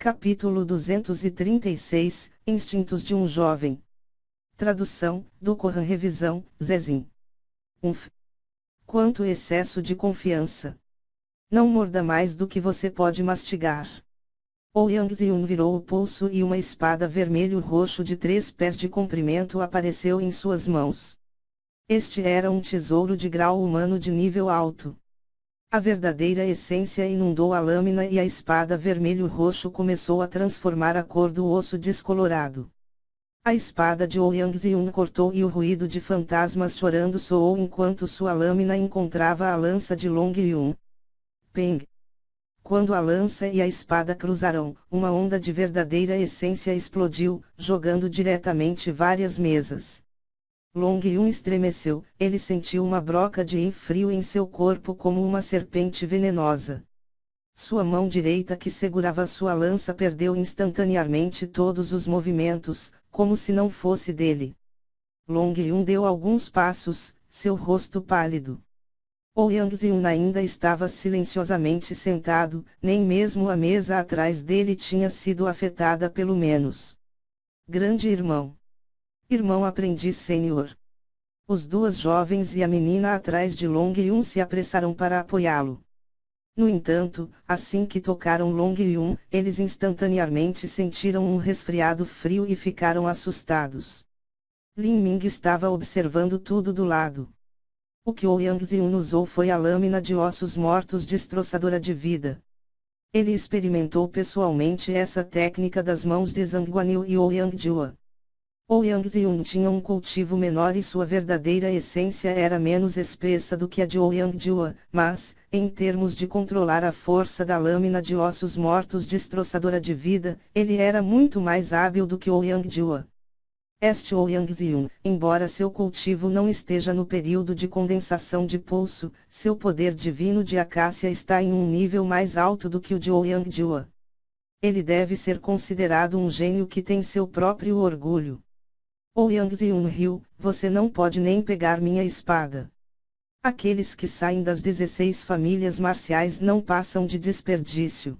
Capítulo 236, Instintos de um Jovem. Tradução, do Corran Revisão, Zezin. Quanto excesso de confiança. Não morda mais do que você pode mastigar. Ouyang Ziun virou o pulso e uma espada vermelho-roxo de 3 pés de comprimento apareceu em suas mãos. Este era um tesouro de grau humano de nível alto. A verdadeira essência inundou a lâmina e a espada vermelho-roxo começou a transformar a cor do osso descolorado. A espada de Ouyang Ziun cortou e o ruído de fantasmas chorando soou enquanto sua lâmina encontrava a lança de Long Yun. Peng! Quando a lança e a espada cruzaram, uma onda de verdadeira essência explodiu, jogando diretamente várias mesas. Long Yun estremeceu, ele sentiu uma broca de frio em seu corpo como uma serpente venenosa. Sua mão direita que segurava sua lança perdeu instantaneamente todos os movimentos, como se não fosse dele. Long Yun deu alguns passos, seu rosto pálido. Ouyang Ziun ainda estava silenciosamente sentado, nem mesmo a mesa atrás dele tinha sido afetada pelo menos. Grande irmão. Irmão aprendiz sênior. Os duas jovens e a menina atrás de Long Yun se apressaram para apoiá-lo. No entanto, assim que tocaram Long Yun, eles instantaneamente sentiram um resfriado frio e ficaram assustados. Lin Ming estava observando tudo do lado. O que Ouyang Ziun usou foi a lâmina de ossos mortos destroçadora de vida. Ele experimentou pessoalmente essa técnica das mãos de Zhang Guanyu e Ouyang Jua. Ouyang Ziun tinha um cultivo menor e sua verdadeira essência era menos espessa do que a de Ouyang Jua, mas, em termos de controlar a força da lâmina de ossos mortos destroçadora de vida, ele era muito mais hábil do que Ouyang Jua. Este Ouyang Ziun, embora seu cultivo não esteja no período de condensação de pulso, seu poder divino de acácia está em um nível mais alto do que o de Ouyang Jua. Ele deve ser considerado um gênio que tem seu próprio orgulho. Ouyang Ziun riu, você não pode nem pegar minha espada. Aqueles que saem das 16 famílias marciais não passam de desperdício.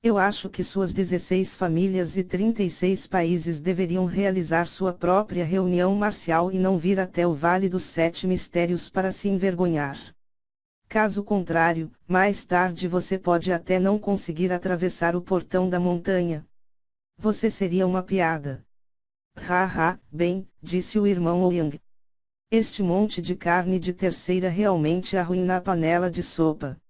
Eu acho que suas 16 famílias e 36 países deveriam realizar sua própria reunião marcial e não vir até o Vale dos 7 Mistérios para se envergonhar. Caso contrário, mais tarde você pode até não conseguir atravessar o portão da montanha. Você seria uma piada. Bem, disse o irmão Ouyang. Este monte de carne de terceira realmente arruína a panela de sopa.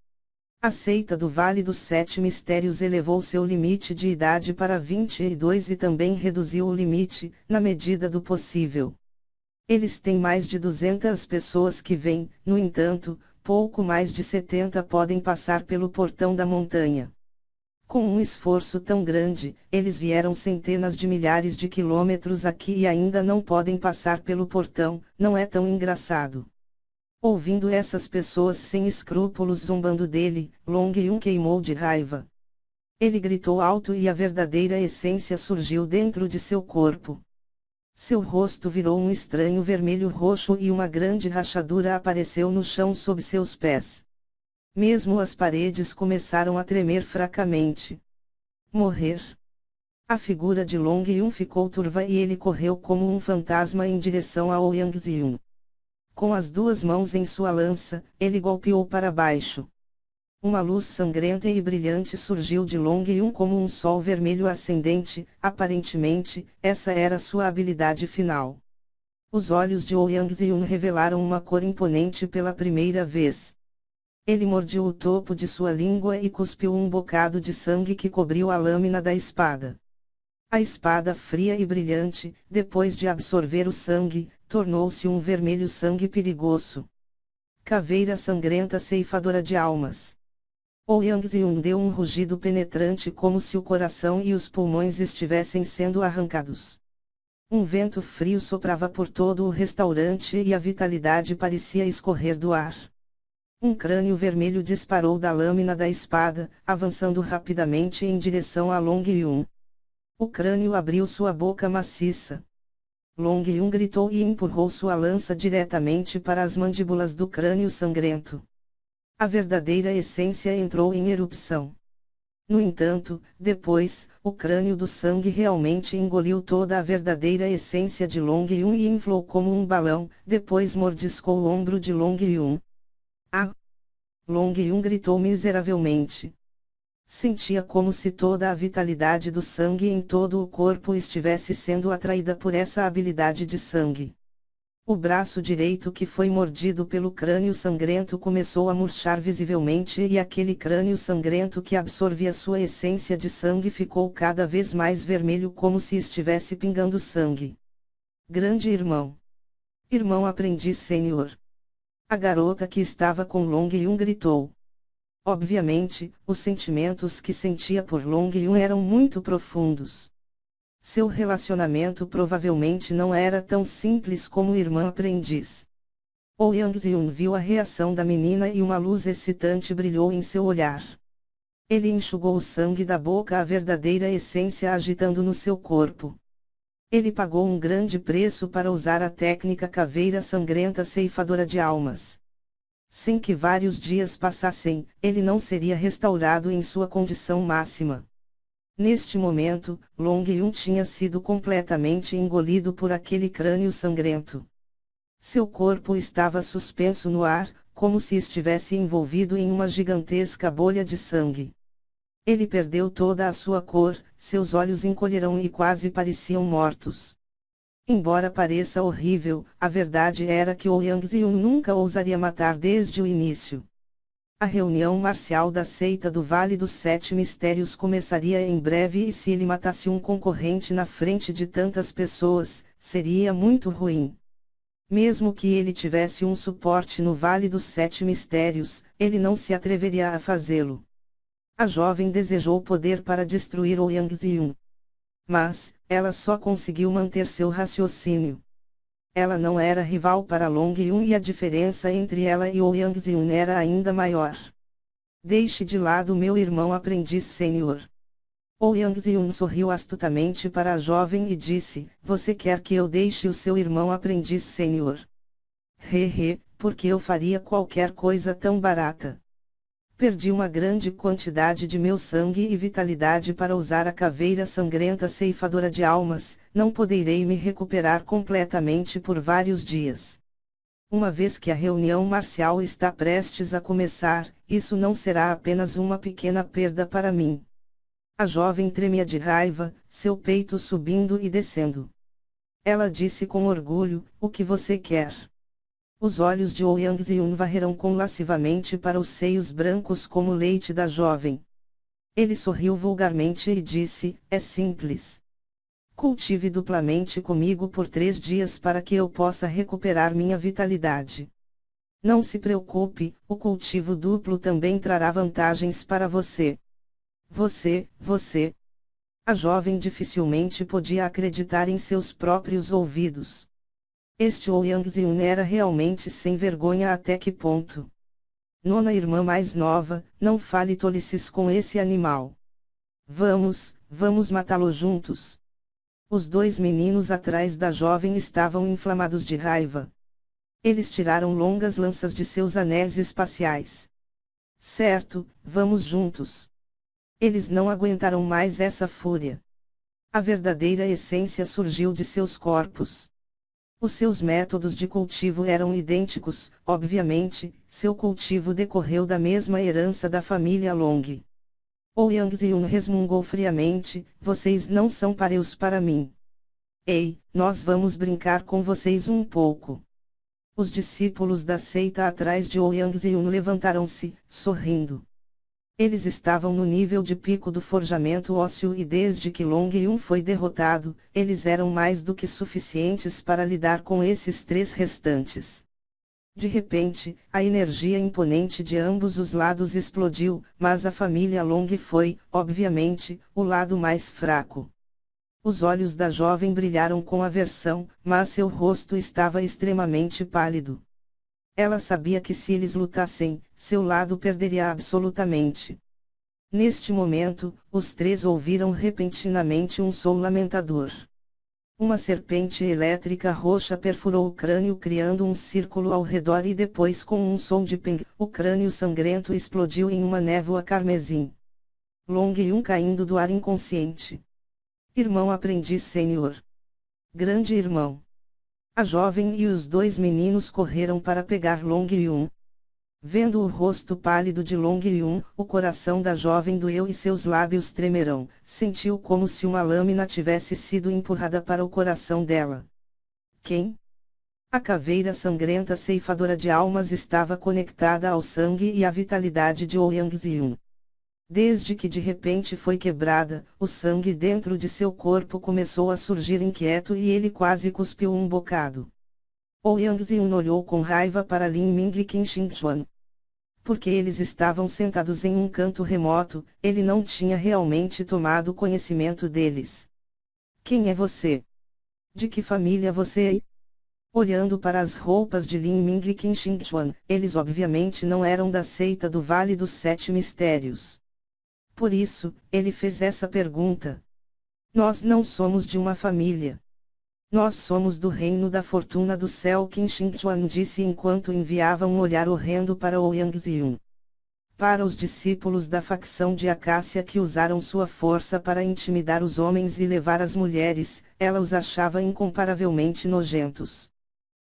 A seita do Vale dos 7 Mistérios elevou seu limite de idade para 22 e também reduziu o limite, na medida do possível. Eles têm mais de 200 pessoas que vêm, no entanto, pouco mais de 70 podem passar pelo portão da montanha. Com um esforço tão grande, eles vieram centenas de milhares de quilômetros aqui e ainda não podem passar pelo portão, não é tão engraçado. Ouvindo essas pessoas sem escrúpulos zombando dele, Long Yun queimou de raiva. Ele gritou alto e a verdadeira essência surgiu dentro de seu corpo. Seu rosto virou um estranho vermelho-roxo e uma grande rachadura apareceu no chão sob seus pés. Mesmo as paredes começaram a tremer fracamente. Morrer. A figura de Long Yun ficou turva e ele correu como um fantasma em direção a Ouyang Ziun. Com as duas mãos em sua lança, ele golpeou para baixo. Uma luz sangrenta e brilhante surgiu de Long Yun como um sol vermelho ascendente, aparentemente, essa era sua habilidade final. Os olhos de Ouyang Ziun revelaram uma cor imponente pela primeira vez. Ele mordiu o topo de sua língua e cuspiu um bocado de sangue que cobriu a lâmina da espada. A espada fria e brilhante, depois de absorver o sangue, tornou-se um vermelho sangue perigoso. Caveira sangrenta ceifadora de almas. Ouyang Ziun deu um rugido penetrante como se o coração e os pulmões estivessem sendo arrancados. Um vento frio soprava por todo o restaurante e a vitalidade parecia escorrer do ar. Um crânio vermelho disparou da lâmina da espada, avançando rapidamente em direção a Long Yun. O crânio abriu sua boca maciça. Long Yun gritou e empurrou sua lança diretamente para as mandíbulas do crânio sangrento. A verdadeira essência entrou em erupção. No entanto, depois, o crânio do sangue realmente engoliu toda a verdadeira essência de Long Yun e inflou como um balão, depois mordiscou o ombro de Long Yun. Ah! Long Yun gritou miseravelmente. Sentia como se toda a vitalidade do sangue em todo o corpo estivesse sendo atraída por essa habilidade de sangue. O braço direito que foi mordido pelo crânio sangrento começou a murchar visivelmente e aquele crânio sangrento que absorvia sua essência de sangue ficou cada vez mais vermelho como se estivesse pingando sangue. Grande irmão! Irmão aprendiz sênior! A garota que estava com Long Yun gritou. Obviamente, os sentimentos que sentia por Long Yun eram muito profundos. Seu relacionamento provavelmente não era tão simples como irmã aprendiz. Yang Yun viu a reação da menina e uma luz excitante brilhou em seu olhar. Ele enxugou o sangue da boca, a verdadeira essência agitando no seu corpo. Ele pagou um grande preço para usar a técnica caveira sangrenta ceifadora de almas. Sem que vários dias passassem, ele não seria restaurado em sua condição máxima. Neste momento, Long Yun tinha sido completamente engolido por aquele crânio sangrento. Seu corpo estava suspenso no ar, como se estivesse envolvido em uma gigantesca bolha de sangue. Ele perdeu toda a sua cor, seus olhos encolheram e quase pareciam mortos. Embora pareça horrível, a verdade era que Yang Yun nunca ousaria matar desde o início. A reunião marcial da seita do Vale dos Sete Mistérios começaria em breve e se ele matasse um concorrente na frente de tantas pessoas, seria muito ruim. Mesmo que ele tivesse um suporte no Vale dos Sete Mistérios, ele não se atreveria a fazê-lo. A jovem desejou poder para destruir Yang Yun. Mas, ela só conseguiu manter seu raciocínio. Ela não era rival para Long Yun e a diferença entre ela e Yang Yun era ainda maior. Deixe de lado meu irmão aprendiz sênior. Yang Yun sorriu astutamente para a jovem e disse, você quer que eu deixe o seu irmão aprendiz sênior? Porque eu faria qualquer coisa tão barata. Perdi uma grande quantidade de meu sangue e vitalidade para usar a caveira sangrenta ceifadora de almas, não poderei me recuperar completamente por vários dias. Uma vez que a reunião marcial está prestes a começar, isso não será apenas uma pequena perda para mim. A jovem tremia de raiva, seu peito subindo e descendo. Ela disse com orgulho, o que você quer? Os olhos de Yang Yun varreram lascivamente para os seios brancos como leite da jovem. Ele sorriu vulgarmente e disse, é simples. Cultive duplamente comigo por 3 dias para que eu possa recuperar minha vitalidade. Não se preocupe, o cultivo duplo também trará vantagens para você. Você. A jovem dificilmente podia acreditar em seus próprios ouvidos. Este Yang Yun era realmente sem vergonha até que ponto? Nona irmã mais nova, não fale tolices com esse animal. Vamos matá-lo juntos. Os 2 meninos atrás da jovem estavam inflamados de raiva. Eles tiraram longas lanças de seus anéis espaciais. Certo, vamos juntos. Eles não aguentaram mais essa fúria. A verdadeira essência surgiu de seus corpos. Os seus métodos de cultivo eram idênticos, obviamente, seu cultivo decorreu da mesma herança da família Long. Yang Yun resmungou friamente, vocês não são pareus para mim. Ei, nós vamos brincar com vocês um pouco. Os discípulos da seita atrás de Yang Yun levantaram-se, sorrindo. Eles estavam no nível de pico do forjamento ósseo e desde que Long Yun foi derrotado, eles eram mais do que suficientes para lidar com esses 3 restantes. De repente, a energia imponente de ambos os lados explodiu, mas a família Long foi, obviamente, o lado mais fraco. Os olhos da jovem brilharam com aversão, mas seu rosto estava extremamente pálido. Ela sabia que se eles lutassem, seu lado perderia absolutamente. Neste momento, os 3 ouviram repentinamente um som lamentador. Uma serpente elétrica roxa perfurou o crânio criando um círculo ao redor e depois com um som de ping, o crânio sangrento explodiu em uma névoa carmesim. Long Yun caindo do ar inconsciente. Irmão aprendiz sênior. Grande irmão. A jovem e os dois meninos correram para pegar Long Yun. Vendo o rosto pálido de Long Yun, o coração da jovem doeu e seus lábios tremerão. Sentiu como se uma lâmina tivesse sido empurrada para o coração dela. Quem? A caveira sangrenta ceifadora de almas estava conectada ao sangue e à vitalidade de Ouyang-Xiun. Desde que de repente foi quebrada, o sangue dentro de seu corpo começou a surgir inquieto e ele quase cuspiu um bocado. Ouyang-Xiun olhou com raiva para Lin Ming e Qin Shengchuan. Porque eles estavam sentados em um canto remoto, ele não tinha realmente tomado conhecimento deles. Quem é você? De que família você é? Olhando para as roupas de Lin Ming e Qin Shengchuan, eles obviamente não eram da seita do Vale dos Sete Mistérios. Por isso, ele fez essa pergunta. Nós não somos de uma família. Nós somos do reino da fortuna do céu, Qin Shengchuan disse enquanto enviava um olhar horrendo para Ouyang-Xiun. Para os discípulos da facção de Acácia que usaram sua força para intimidar os homens e levar as mulheres, ela os achava incomparavelmente nojentos.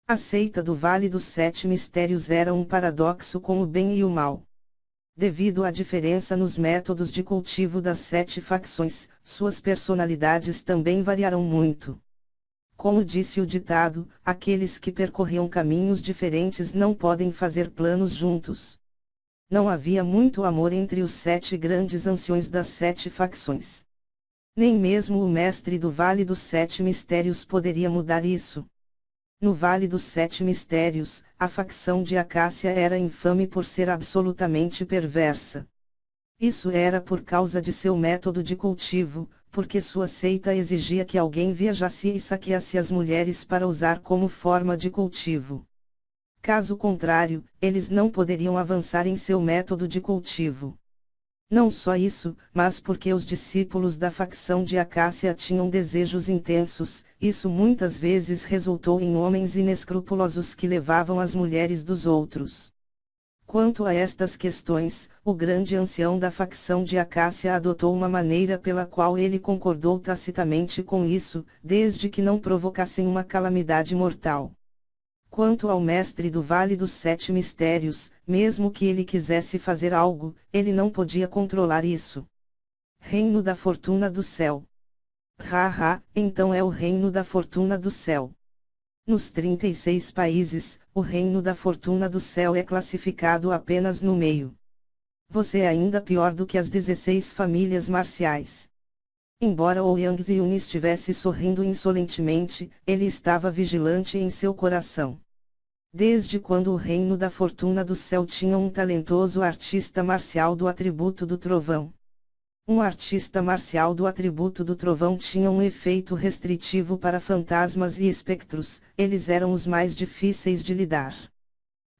A seita do Vale dos Sete Mistérios era um paradoxo com o bem e o mal. Devido à diferença nos métodos de cultivo das sete facções, suas personalidades também variaram muito. Como disse o ditado, aqueles que percorriam caminhos diferentes não podem fazer planos juntos. Não havia muito amor entre os sete grandes anciões das sete facções. Nem mesmo o mestre do Vale dos Sete Mistérios poderia mudar isso. No Vale dos Sete Mistérios, a facção de Acácia era infame por ser absolutamente perversa. Isso era por causa de seu método de cultivo, porque sua seita exigia que alguém viajasse e saqueasse as mulheres para usar como forma de cultivo. Caso contrário, eles não poderiam avançar em seu método de cultivo. Não só isso, mas porque os discípulos da facção de Acácia tinham desejos intensos, isso muitas vezes resultou em homens inescrupulosos que levavam as mulheres dos outros. Quanto a estas questões, o grande ancião da facção de Acácia adotou uma maneira pela qual ele concordou tacitamente com isso, desde que não provocassem uma calamidade mortal. Quanto ao mestre do Vale dos Sete Mistérios, mesmo que ele quisesse fazer algo, ele não podia controlar isso. Reino da Fortuna do Céu. Então é o Reino da Fortuna do Céu. Nos 36 países, o Reino da Fortuna do Céu é classificado apenas no meio. Você é ainda pior do que as 16 famílias marciais. Embora Ouyang-Xiun estivesse sorrindo insolentemente, ele estava vigilante em seu coração. Desde quando o Reino da Fortuna do Céu tinha um talentoso artista marcial do atributo do trovão. Um artista marcial do atributo do trovão tinha um efeito restritivo para fantasmas e espectros, eles eram os mais difíceis de lidar.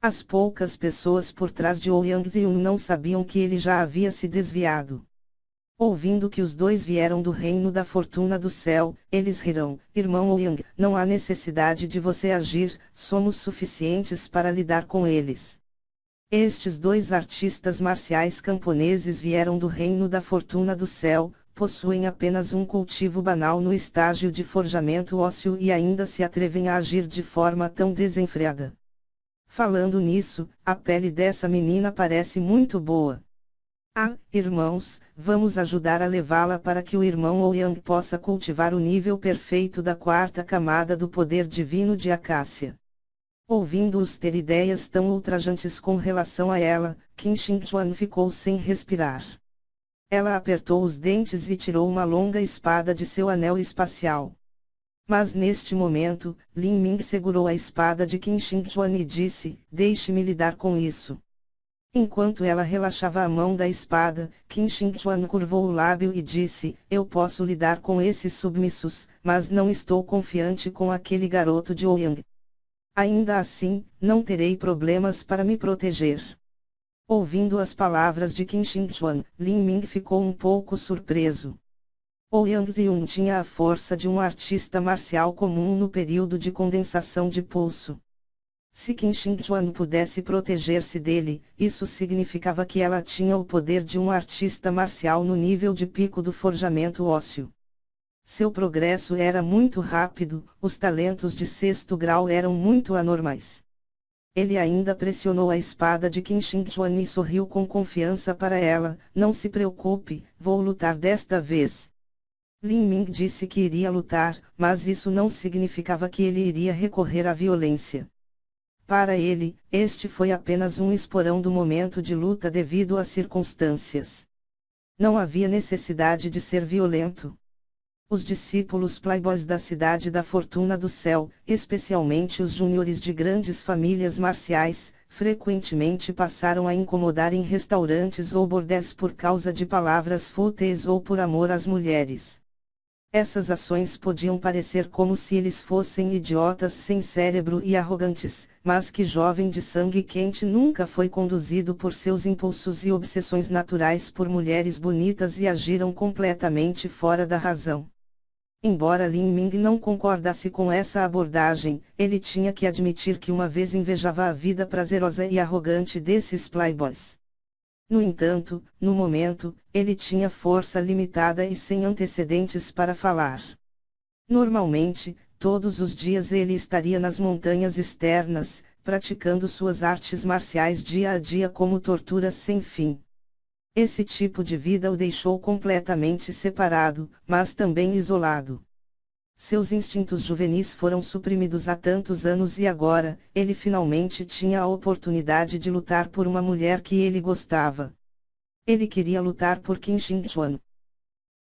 As poucas pessoas por trás de Ouyang-Xiun não sabiam que ele já havia se desviado. Ouvindo que os dois vieram do reino da fortuna do céu, eles riram. Irmão Ouyang, não há necessidade de você agir, somos suficientes para lidar com eles. Estes dois artistas marciais camponeses vieram do reino da fortuna do céu, possuem apenas um cultivo banal no estágio de forjamento ósseo e ainda se atrevem a agir de forma tão desenfreada. Falando nisso, a pele dessa menina parece muito boa. Irmãos, vamos ajudar a levá-la para que o irmão Ouyang possa cultivar o nível perfeito da quarta camada do poder divino de Acácia. Ouvindo-os ter ideias tão ultrajantes com relação a ela, Qin Shengchuan ficou sem respirar. Ela apertou os dentes e tirou uma longa espada de seu anel espacial. Mas neste momento, Lin Ming segurou a espada de Qin Shengchuan e disse, deixe-me lidar com isso. Enquanto ela relaxava a mão da espada, Qin Shengchuan curvou o lábio e disse, eu posso lidar com esses submissos, mas não estou confiante com aquele garoto de Ouyang. Ainda assim, não terei problemas para me proteger. Ouvindo as palavras de Qin Shengchuan, Lin Ming ficou um pouco surpreso. Ouyang-Xiun tinha a força de um artista marcial comum no período de condensação de pulso. Se Qin Shengchuan pudesse proteger-se dele, isso significava que ela tinha o poder de um artista marcial no nível de pico do forjamento ósseo. Seu progresso era muito rápido, os talentos de 6º grau eram muito anormais. Ele ainda pressionou a espada de Qin Shengchuan e sorriu com confiança para ela: não se preocupe, vou lutar desta vez. Lin Ming disse que iria lutar, mas isso não significava que ele iria recorrer à violência. Para ele, este foi apenas um esporão do momento de luta devido às circunstâncias. Não havia necessidade de ser violento. Os discípulos playboys da Cidade da Fortuna do Céu, especialmente os júniores de grandes famílias marciais, frequentemente passaram a incomodar em restaurantes ou bordéis por causa de palavras fúteis ou por amor às mulheres. Essas ações podiam parecer como se eles fossem idiotas sem cérebro e arrogantes, mas que jovem de sangue quente nunca foi conduzido por seus impulsos e obsessões naturais por mulheres bonitas e agiram completamente fora da razão. Embora Lin Ming não concordasse com essa abordagem, ele tinha que admitir que uma vez invejava a vida prazerosa e arrogante desses playboys. No entanto, no momento, ele tinha força limitada e sem antecedentes para falar. Normalmente, todos os dias ele estaria nas montanhas externas, praticando suas artes marciais dia a dia como tortura sem fim. Esse tipo de vida o deixou completamente separado, mas também isolado. Seus instintos juvenis foram suprimidos há tantos anos e agora, ele finalmente tinha a oportunidade de lutar por uma mulher que ele gostava. Ele queria lutar por Qin Shengchuan.